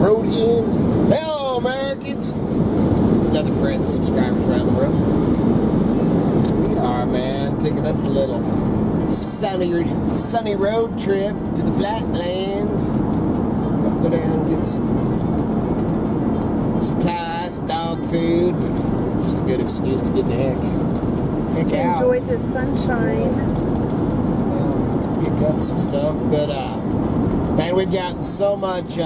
Rodian. Hello, Americans. Another friend, subscribers around the world. We are, man, taking us a little sunny road trip to the flatlands. Gonna go down and get some supplies, some dog food. Just a good excuse to get the heck out. Enjoy the sunshine. Pick up some stuff, but man, we've gotten so much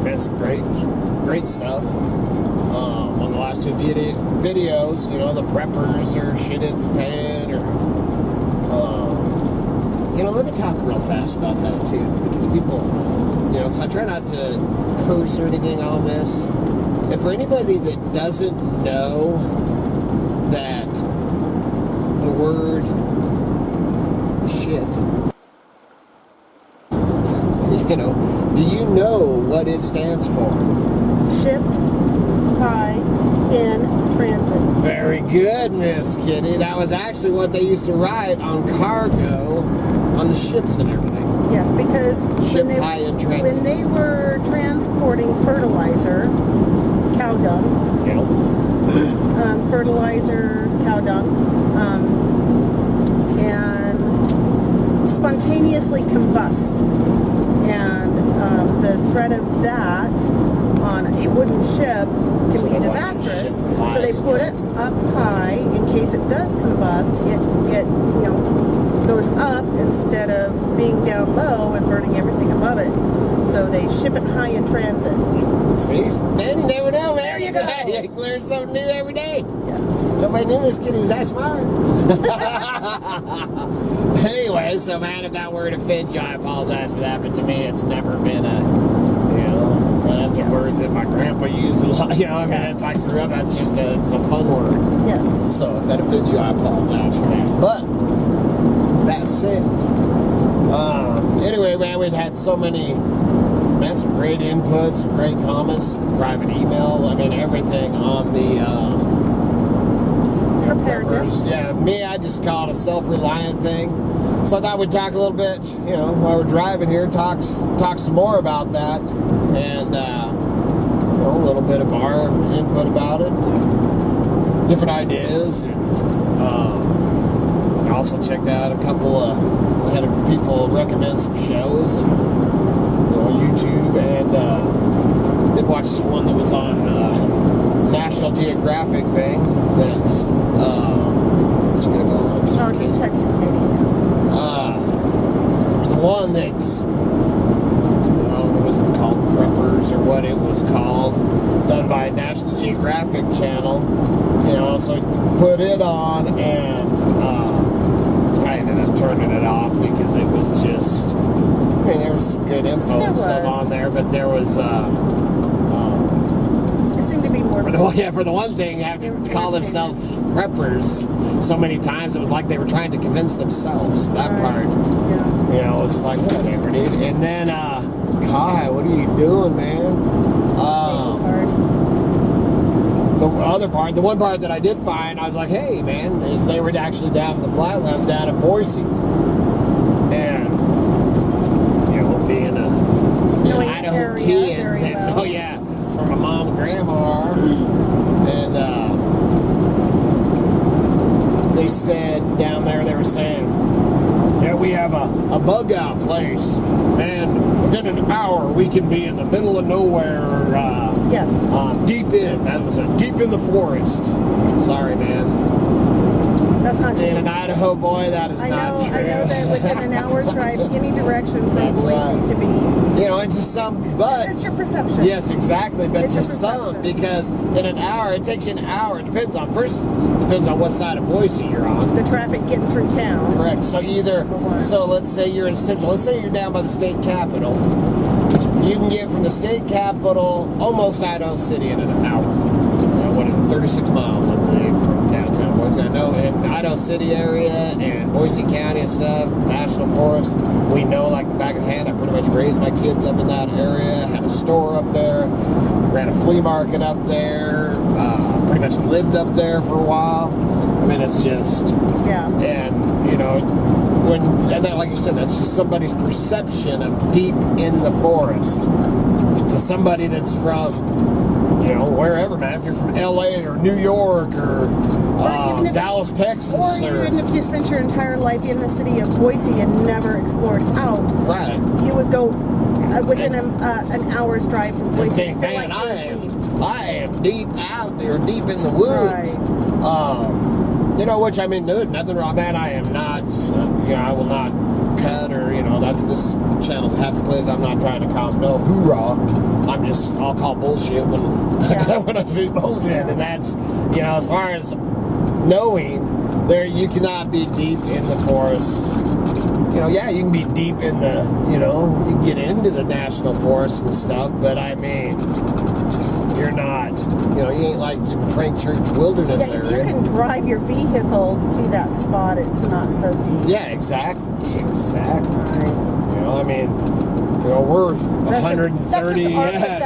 man, some great stuff on the last two videos. You know, the preppers or shit it's fan, or you know, let me talk real fast about that too, because people, you know, because I try not to curse or anything on this. And for anybody that doesn't know that the word shit, you know, do you know what it stands for? Shipped high in transit. Very good, Miss Kitty. That was actually what they used to write on cargo on the ships and everything. Yes, because high in transit. When they were transporting fertilizer, cow dung, Yep. fertilizer, cow dung, and spontaneously combust. And the threat of that on a wooden ship can be disastrous. So they put it up high in case it does combust. It you know, goes up instead of being down low and burning everything above it. So they ship it high in transit. See, man, you never know, man. There you go. You learn something new every day. Yes. Nobody knew Miss Kitty was that smart. Anyway, so man, if that word offends you, I apologize for that. But to me, it's never been a, you know, that's a word that my grandpa used a lot. You know, I mean, it's like grew up. That's just it's a fun word. Yes. So if that offends you, I apologize for that. But that said, anyway, man, we've had so many. Man, some great inputs, some great comments, private email. I mean, everything on the Preparedness. Yeah, me, I just call it a self-reliant thing. So I thought we'd talk a little bit, you know, while we're driving here, talk some more about that, and you know, a little bit of our input about it, different ideas. And, I also checked out a couple of, I had people recommend some shows and on YouTube, and did watch this one that was on National Geographic thing that Just texting Katie. the one that's, I don't know what it was called, Preppers or what it was called, done by National Geographic channel, you know, so I put it on, and I ended up turning it off because it was just, I mean, there was some good info and stuff on there, but there was, it seemed to be more. for the one thing, having to call themselves preppers so many times, it was like they were trying to convince themselves. That part, Yeah. you know, it's like, whatever, dude. And then, Kai, what are you doing, man? Chasing cars. The other part, the one part that I did find, I was like, hey, man, is they were actually down in the flatlands down in Boise. And, you know, being an Idaho kids, and oh yeah, it's where my mom and grandma are. And they said down there, they were saying, yeah, we have a bug out place, and within an hour we can be in the middle of nowhere. Yes. Deep in. That was deep in the forest. Sorry, man. That's not true. In an Idaho boy, that is not true. I know that within an hour's drive, any direction from Boise to be. You know, it's just some, but it's your perception. Yes, exactly. But it's just some, because in an hour, it takes you an hour. It depends on what side of Boise you're on. The traffic getting through town. Correct. So so let's say you're in central. Let's say you're down by the state capitol. You can get from the state capitol almost Idaho City in an hour. What is it? 36 miles, I believe, from downtown Boise. I know in Idaho City area and Boise County and stuff, National Forest, we know like the back of the hand. I pretty much raised my kids up in that area, had a store up there, ran a flea market up there, pretty much lived up there for a while. mean, it's just, and you know, and that, like you said, that's just somebody's perception of deep in the forest. To somebody that's from, you know, wherever, man. If you're from LA or New York or Dallas, Texas, or even if you spent your entire life in the city of Boise and never explored out, right? You would go within an hour's drive from Boise. Think, man, I am deep out there, deep in the woods. Right. You know, which I mean, dude, nothing wrong, man. I am not, you know, I will not cut or, you know, that's this channel's a happy place. I'm not trying to cause no hoorah. I'm just, I'll call bullshit when, when I see bullshit. And that's, you know, as far as knowing, there, you cannot be deep in the forest. You know, yeah, you can be deep in the, you know, you can get into the national forest and stuff, but I mean, you're not, you know, you ain't like in the Frank Church Wilderness area. If you can drive your vehicle to that spot, it's not so deep. Yeah, exactly. Right. You know, I mean, you know, we're 130.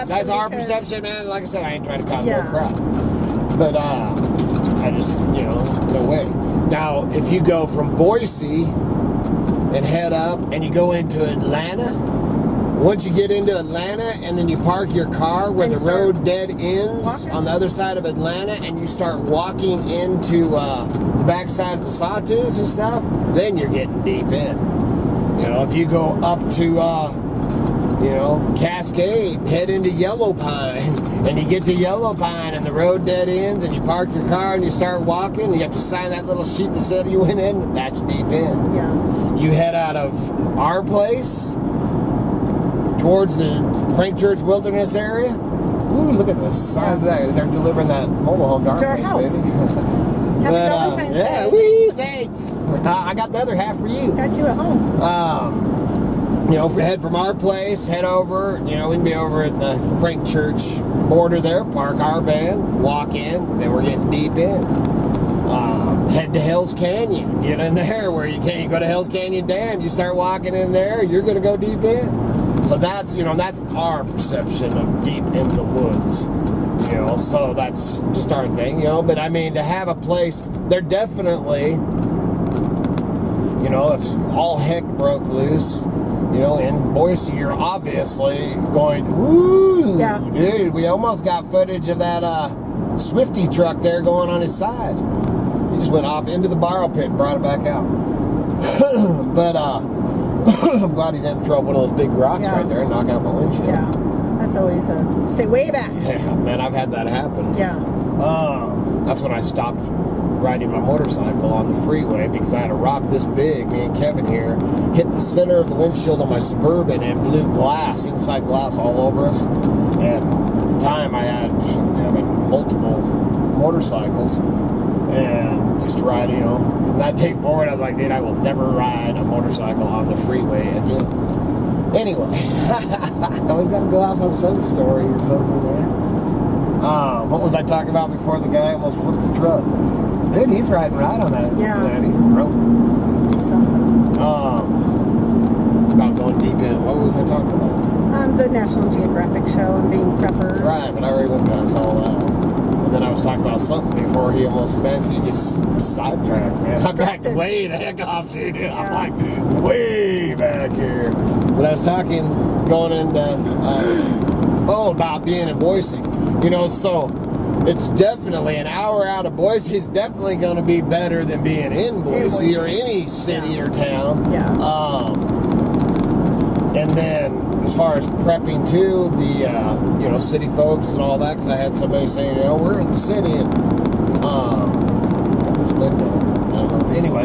That's our perception, man. Like I said, I ain't trying to cause no crap. But I just, you know, no way. Now, if you go from Boise and head up and you go into Atlanta, once you get into Atlanta and then you park your car where the road dead ends on the other side of Atlanta and you start walking into the backside of the sawtooths and stuff, then you're getting deep in. You know, if you go up to, you know, Cascade, head into Yellow Pine, and you get to Yellow Pine and the road dead ends and you park your car and you start walking, and you have to sign that little sheet that said you went in, that's deep in. Yeah. You head out of our place towards the Frank Church Wilderness area. Ooh, look at the size of that. They're delivering that mobile home to our place, house. baby. Happy Valentine's Day. Wee, thanks. I got the other half for you. Got you at home. You know, if we head from our place, head over, you know, we can be over at the Frank Church border there, park our van, walk in, then we're getting deep in. Head to Hell's Canyon, get in there where you can't go to Hell's Canyon Dam, you start walking in there, you're going to go deep in. So that's, you know, that's our perception of deep in the woods, you know, so that's just our thing, you know, but I mean, to have a place, they're definitely, you know, if all heck broke loose, you know, in Boise, you're obviously going, ooh, dude, we almost got footage of that Swifty truck there going on his side. He just went off into the borrow pit and brought it back out. But I'm glad he didn't throw up one of those big rocks right there and knock out my windshield. Yeah, that's always stay way back. Yeah, man, I've had that happen. Yeah. That's when I stopped riding my motorcycle on the freeway because I had a rock this big, me and Kevin here, hit the center of the windshield of my Suburban and blew glass, inside glass all over us. And at the time I had multiple motorcycles and used to ride, you know, from that day forward I was like, dude, I will never ride a motorcycle on the freeway again. Anyway, I always got to go off on some story or something, man. What was I talking about before the guy almost flipped the truck? Dude, he's riding right on that. Yeah. He's drunk. Something. About going deep in. What was I talking about? The National Geographic show and being preppers. Right, but I already went past all that. And then I was talking about something before he almost fancy gets sidetracked, man. I backed way the heck off, dude. Yeah. I'm like way back here. But I was talking, going into, about being in Boise. You know, so it's definitely an hour out of Boise is definitely going to be better than being in Boise or any city or town. Yeah. And then as far as prepping too, the you know, city folks and all that, because I had somebody saying, you know, we're in the city and that was Linda. Anyway,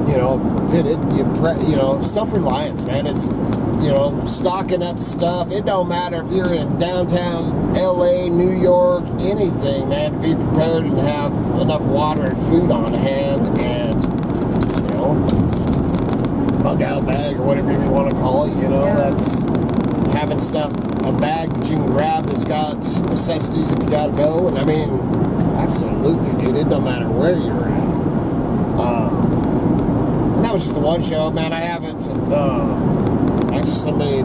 you know, you know, self-reliance, man. It's, you know, stocking up stuff. It don't matter if you're in downtown LA, New York, anything, man, to be prepared and have enough water and food on hand and, you know, bug out bag or whatever you want to call it, you know, that's having stuff, a bag that you can grab that's got necessities if you gotta go. And I mean, absolutely, dude, it don't matter where you're at. And that was just the one show, man. I haven't, actually somebody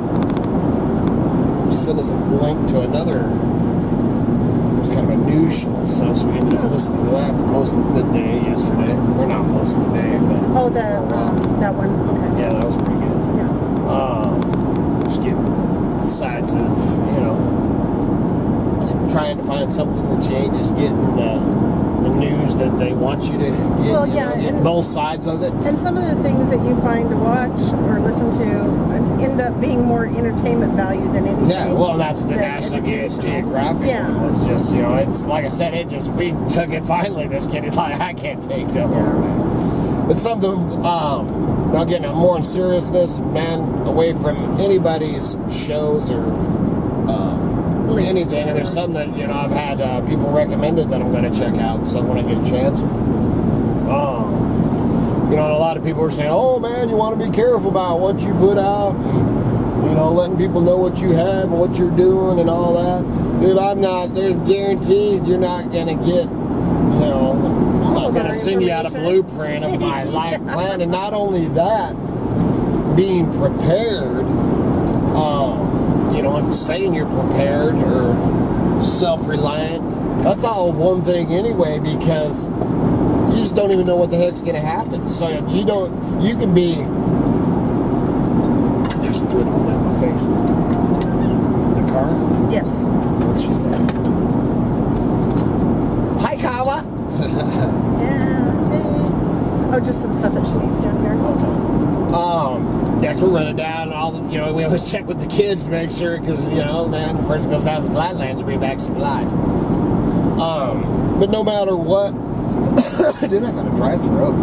sent us a link to another, it was kind of a news show and stuff, so we ended up listening to that for most of the day yesterday. Or not most of the day, but that one. Okay. yeah, that was pretty good. Yeah. Just getting the sides of, trying to find something that you ain't just getting the news that they want you to get. Well, yeah, and both sides of it. And some of the things that you find to watch or listen to end up being more entertainment value than anything. Yeah, well, that's what the National Geographic was. Just, it's like I said, we took it finally. This kid is like, I can't take no more, man. But something, now getting more in seriousness, man, away from anybody's shows or anything. And there's something that, I've had people recommended that I'm going to check out. So when I get a chance. And a lot of people are saying, oh man, you want to be careful about what you put out and, letting people know what you have and what you're doing and all that. Dude, there's guaranteed you're not going to get, I'm not going to send you out a blueprint of my life plan. And not only that, being prepared, and saying you're prepared or self-reliant, that's all one thing anyway, because you just don't even know what the heck's going to happen. So you can be... There's a thread all down my face. The car? Yes. What's she saying? Hi, Kawa! Yeah, hey. Oh, just some stuff that she needs down here. Okay. Yeah, we're running down and all, we always check with the kids to make sure, because, man, the person goes down to the flatlands to bring back supplies. But no matter what, dude, I got a dry throat.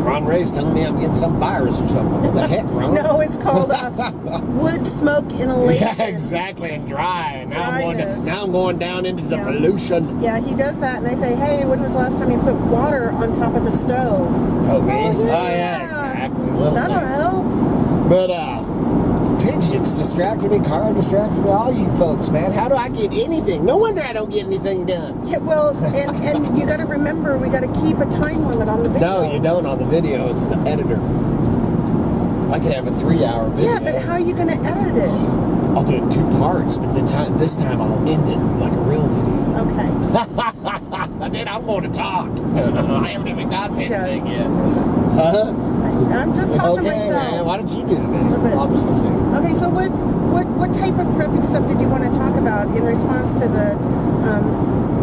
Ron Ray's telling me I'm getting some virus or something. What the heck, Ron? No, it's called wood smoke inhalation. Yeah, exactly, and dry. Now Dryness. I'm going down into the pollution. Yeah, he does that, and I say, hey, when was the last time you put water on top of the stove? Oh, me? Oh, yeah, exactly. That'll help. But, it's distracted me, car distracted me, all you folks, man. How do I get anything? No wonder I don't get anything done. Yeah, well, and you got to remember, we got to keep a time limit on the video. No, you don't on the video. It's the editor. I could have a 3-hour video. Yeah, but how are you going to edit it? I'll do it in 2 parts, but this time I'll end it like a real video. Okay. Then I'm going to talk. I haven't even got to anything yet. Huh? I'm just talking to myself. Man, why don't you do the video? Obviously. Okay, so what type of prepping stuff did you want to talk about in response to the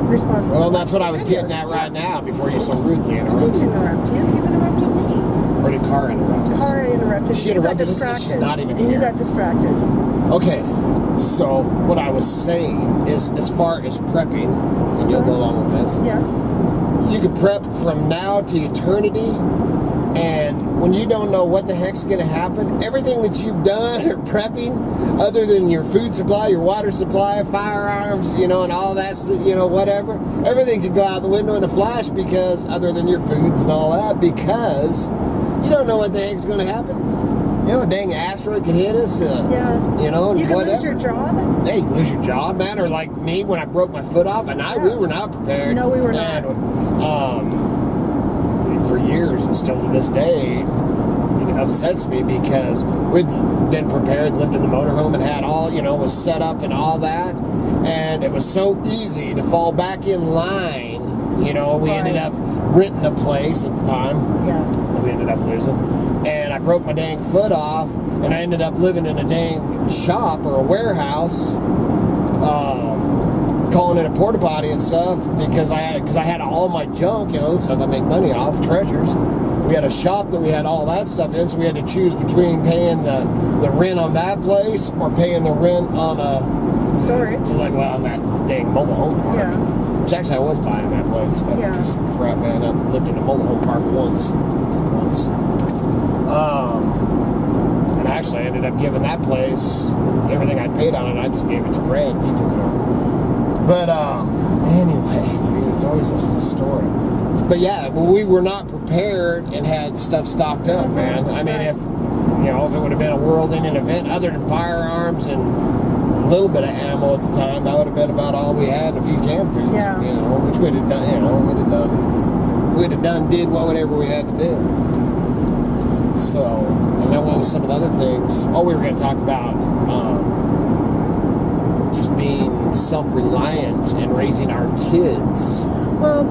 response? Well, that's what I was getting at right now before you so rudely interrupted. I didn't interrupt you. You interrupted me. Or did car interrupt us? Car interrupted. She interrupted us. She's not even here. And you got distracted. Okay, so what I was saying is, as far as prepping, and you'll go along with this. Yes. You can prep from now to eternity. And when you don't know what the heck's going to happen, everything that you've done or prepping, other than your food supply, your water supply, firearms, and all that's, whatever, everything could go out the window in a flash, because, other than your foods and all that, because you don't know what the heck's going to happen. A dang asteroid could hit us. Yeah. You can lose your job. Hey, you can lose your job, man. Or like me, when I broke my foot off, and we were not prepared. No, we were not. And, for years, and still to this day, it upsets me, because we'd been prepared, lived in the motorhome, and had all, was set up and all that, and it was so easy to fall back in line. We ended up renting a place at the time. Yeah. That we ended up losing, and I broke my dang foot off, and I ended up living in a dang shop or a warehouse, calling it a porta potty and stuff, because I had all my junk, the stuff I make money off, treasures. We had a shop that we had all that stuff in, so we had to choose between paying the rent on that place or paying the rent on a storage, on that dang mobile home park. Yeah. Which actually I was buying that place. Yeah. Piece of crap, man. I lived in a mobile home park once. And actually I ended up giving that place everything I paid on it. I just gave it to Red, and he took it over. But anyway, dude, it's always a story. But yeah, we were not prepared and had stuff stocked up, man. I mean, if it would have been a world-ending event, other than firearms and a little bit of ammo at the time, that would have been about all we had, and a few canned foods. Yeah. Which we'd have done. Did whatever we had to do. So, and then what was some of the other things? Oh, we were going to talk about just being self-reliant in raising our kids. Well,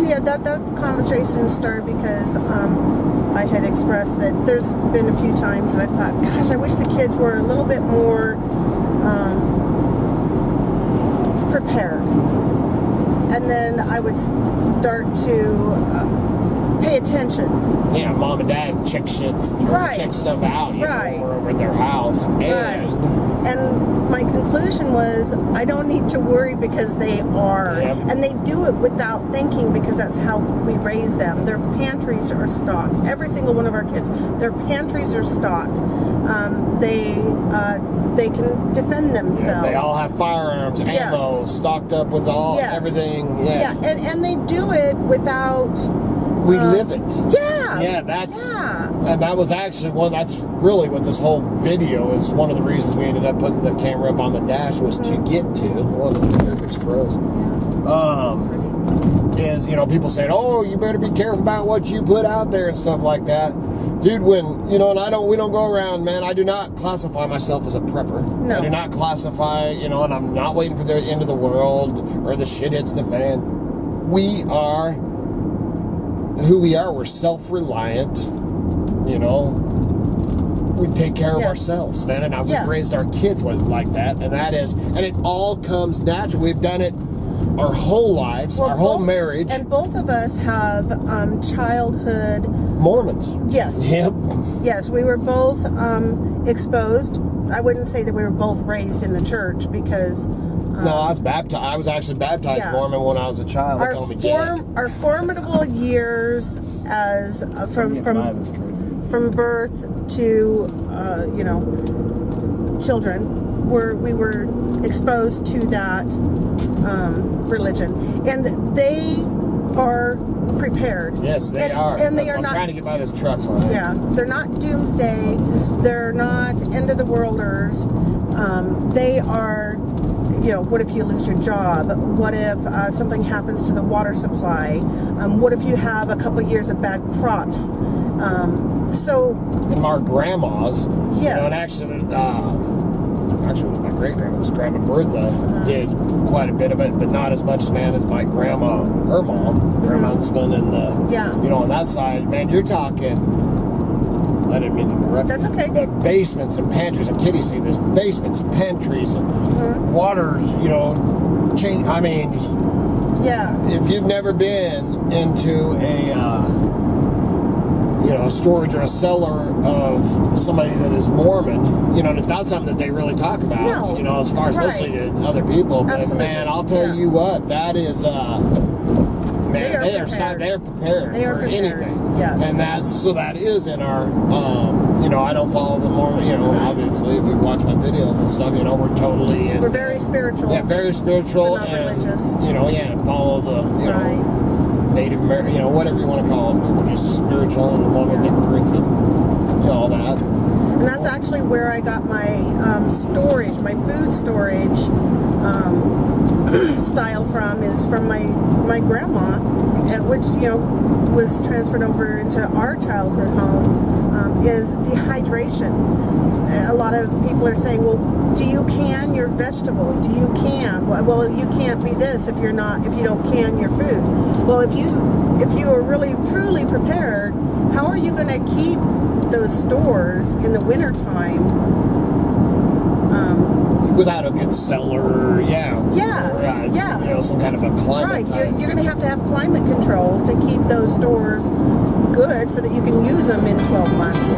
yeah, that conversation started because I had expressed that there's been a few times that I thought, gosh, I wish the kids were a little bit more prepared. And then I would start to pay attention. Yeah, mom and dad check shits, check stuff out. We're over at their house, and my conclusion was, I don't need to worry because they are, and they do it without thinking because that's how we raise them. Their pantries are stocked. Every single one of our kids, their pantries are stocked. They can defend themselves. They all have firearms, ammo, stocked up with everything. Yeah, and they do it without. We live it. Yeah. And that was actually that's really what this whole video is. One of the reasons we ended up putting the camera up on the dash was to get to. Well, the just froze. Is people saying, "Oh, you better be careful about what you put out there and stuff like that." Dude, when and we don't go around, man. I do not classify myself as a prepper. No. I do not classify, and I'm not waiting for the end of the world or the shit hits the fan. We are who we are. We're self-reliant. We take care of ourselves, man. And we've raised our kids like that, and it all comes natural. We've done it our whole lives, our whole marriage. And both of us have childhood Mormons. Yes. Yep. Yes, we were both exposed. I wouldn't say that we were both raised in the church because. No, I was baptized. I was actually baptized Mormon when I was a child. Our formidable years as from birth to children, we were exposed to that religion, and they are prepared. Yes, they are. And they are I'm not trying to get by this truck. Yeah, they're not doomsday. They're not end of the worlders. They are. What if you lose your job? What if something happens to the water supply? What if you have a couple of years of bad crops? And our grandmas, and actually my great-grandma's Grandma Bertha did quite a bit of it, but not as much, as my grandma, her mom, Grandma Huntsman, and on that side, man, you're talking. I didn't mean to interrupt. That's okay. The basements and pantries, and Kitty's seen this, basements and pantries and waters, change. I mean, if you've never been into a storage or a cellar of somebody that is Mormon, it's not something that they really talk about, as far as listening to other people. But Absolutely. man, I'll tell you what, that is, they are prepared for anything. Yes. And that is in our, I don't follow the Mormon, obviously, if you watch my videos and stuff, we're totally in. We're very spiritual. Yeah, very spiritual. We're not religious. And follow the, Native American, whatever you want to call it. We're just spiritual and one with the earth and all that. And that's actually where I got my my food storage style from, is from my grandma, which was transferred over into our childhood home, is dehydration. A lot of people are saying, well, do you can your vegetables? Do you can? Well, you can't be this if you don't can your food. Well, if you are really truly prepared, how are you going to keep those stores in the wintertime? Without a good cellar, or some kind of a climate. Right, you're going to have climate control to keep those stores good so that you can use them in 12 months.